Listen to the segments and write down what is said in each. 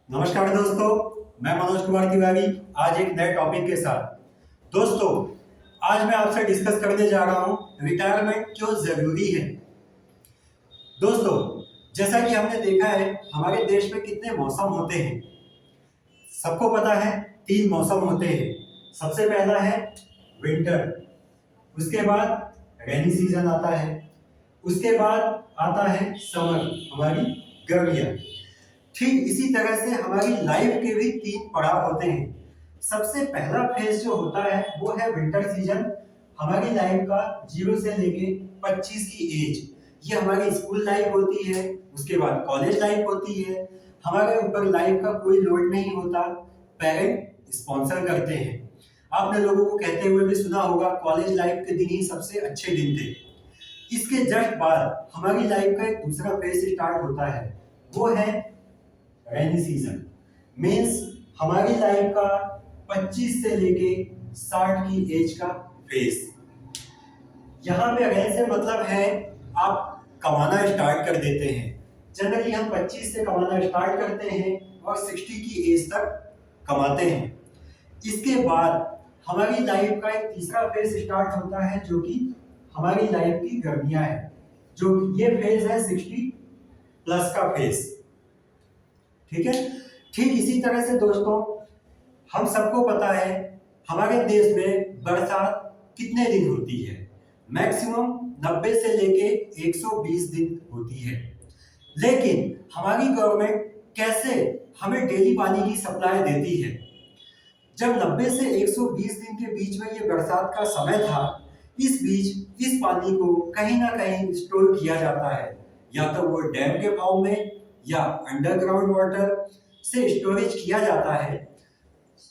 नमस्कार दोस्तों, मैं मनोज कुमार तिवारी आज एक नए टॉपिक के साथ। दोस्तों, आज मैं आपसे डिस्कस करने जा रहा हूं रिटायरमेंट क्यों जरूरी है। दोस्तों, जैसा कि हमने देखा है हमारे देश में कितने मौसम होते हैं। सबको पता है 3 मौसम होते हैं। सबसे पहला है विंटर, उसके बाद रेनी सीजन आता है, उसके बाद आता है समर, हमारी गर्मियाँ। ठीक इसी तरह से हमारी लाइफ के भी 3 पड़ाव होते हैं। सबसे पहला फेज जो होता है वो है विंटर सीजन। हमारी लाइफ का 0 से लेके 25 की एज, ये हमारी स्कूल लाइफ होती है। उसके बाद कॉलेज लाइफ होती है। हमारे ऊपर लाइफ का कोई लोड नहीं होता, पेरेंट स्पॉन्सर करते हैं। आपने लोगों को कहते हुए भी सुना होगा कॉलेज लाइफ के दिन ही सबसे अच्छे दिन थे। इसके जस्ट बाद हमारी लाइफ का एक दूसरा फेज स्टार्ट होता है, वो है रेनी सीजन। मीन्स हमारी लाइफ का 25 से लेके 60 की एज का फेज। यहाँ पे रेन से मतलब है आप कमाना स्टार्ट कर देते हैं। जनरली हम 25 से कमाना स्टार्ट करते हैं और 60 की एज तक कमाते हैं। इसके बाद हमारी लाइफ का एक तीसरा फेज स्टार्ट होता है जो कि हमारी लाइफ की गर्मियां है, जो ये फेज है 60 प्लस का फेज। ठीक है। ठीक इसी तरह से दोस्तों, हम सबको पता है हमारे देश में बरसात कितने दिन होती है। मैक्सिमम 90 से लेके 120 दिन होती है। लेकिन हमारी गवर्नमेंट कैसे हमें डेली पानी की सप्लाई देती है। जब 90 से 120 दिन के बीच में ये बरसात का समय था, इस बीच इस पानी को कहीं ना कहीं स्टोर किया जाता है, या तो वो डैम के फॉर्म में या अंडरग्राउंड वाटर से स्टोरेज किया जाता है,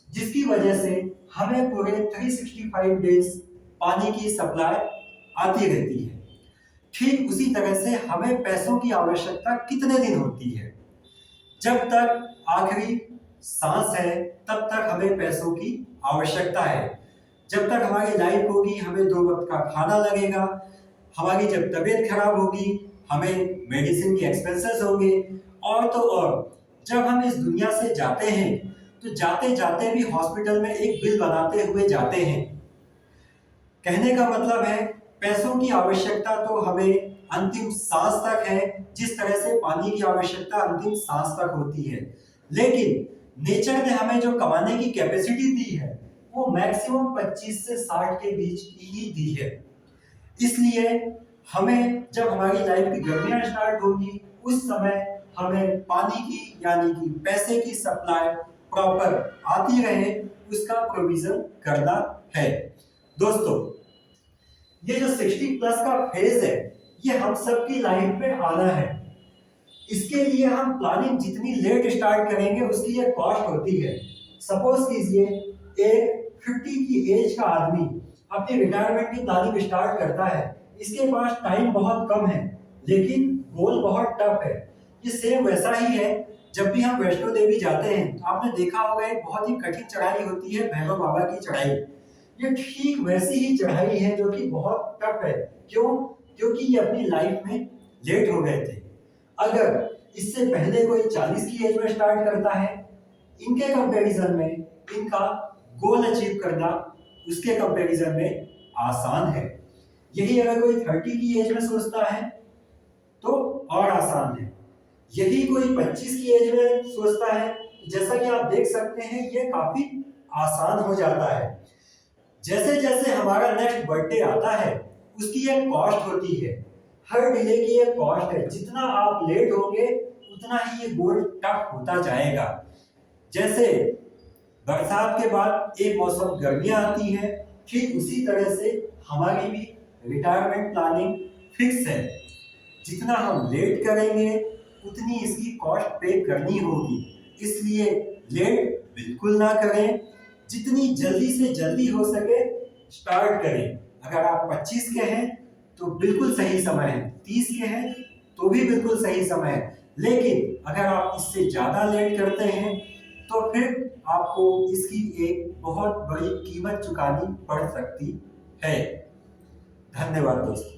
जिसकी वजह से हमें पूरे 365 डेज पानी की सप्लाई आती रहती है। ठीक उसी तरह से हमें पैसों की आवश्यकता कितने दिन होती है। जब तक आखिरी सांस है तब तक हमें पैसों की आवश्यकता है। जब तक हमारी लाइफ होगी हमें 2 वक्त का खाना लगेगा। हमारी जब तबीयत खराब होगी हमें मेडिसिन के एक्सपेंसेस होंगे। और तो और जब हम इस दुनिया से जाते हैं तो जाते जाते भी हॉस्पिटल में एक बिल बनाते हुए जाते हैं। कहने का मतलब है पैसों की आवश्यकता तो हमें अंतिम सांस तक है, जिस तरह से पानी की आवश्यकता अंतिम सांस तक होती है। लेकिन नेचर ने हमें जो कमाने की कैपेसिटी दी है वो मैक्सिमम 25 से 60 के बीच की ही दी है। इसलिए हमें जब हमारी लाइफ की गर्मियां स्टार्ट होगी उस समय हमें पानी की यानी कि पैसे की सप्लाई प्रॉपर आती रहे, उसका प्रोविजन करना है। दोस्तों, ये जो 60 प्लस का फेज है ये हम सबकी लाइफ में आना है। इसके लिए हम प्लानिंग जितनी लेट स्टार्ट करेंगे उसकी एक कॉस्ट होती है। सपोज कीजिए एक 50 की एज का आदमी अपनी रिटायरमेंट की प्लानिंग स्टार्ट करता है। इसके पास टाइम बहुत कम है लेकिन गोल बहुत टफ है। ये सेम वैसा ही है जब भी हम वैष्णो देवी जाते हैं। आपने देखा होगा एक बहुत ही कठिन चढ़ाई होती है भैरव बाबा की चढ़ाई। ये ठीक वैसी ही चढ़ाई है जो कि बहुत टफ है। क्यों? क्योंकि ये अपनी लाइफ में लेट हो गए थे। अगर इससे पहले कोई 40 की एज में स्टार्ट करता है, इनके कंपैरिजन में इनका गोल अचीव करना उसके कंपैरिजन में आसान है। यही अगर कोई 30 की एज में सोचता है तो और आसान है। यदि कोई 25 की एज में सोचता है, जैसा कि आप देख सकते हैं ये काफी आसान हो जाता है। जैसे जैसे हमारा नेक्स्ट बर्थडे आता है उसकी एक कॉस्ट होती है। हर डिले की एक कॉस्ट है। जितना आप लेट होंगे उतना ही ये गोल टफ होता जाएगा। जैसे बरसात के बाद एक मौसम गर्मियां आती है, ठीक उसी तरह से हमारी भी रिटायरमेंट प्लानिंग फिक्स है। जितना हम लेट करेंगे उतनी इसकी कॉस्ट पे करनी होगी। इसलिए लेट बिल्कुल ना करें, जितनी जल्दी से जल्दी हो सके स्टार्ट करें। अगर आप 25 के हैं तो बिल्कुल सही समय है, 30 के हैं तो भी बिल्कुल सही समय है। लेकिन अगर आप इससे ज्यादा लेट करते हैं तो फिर आपको इसकी एक बहुत बड़ी कीमत चुकानी पड़ सकती है। धन्यवाद दोस्तों।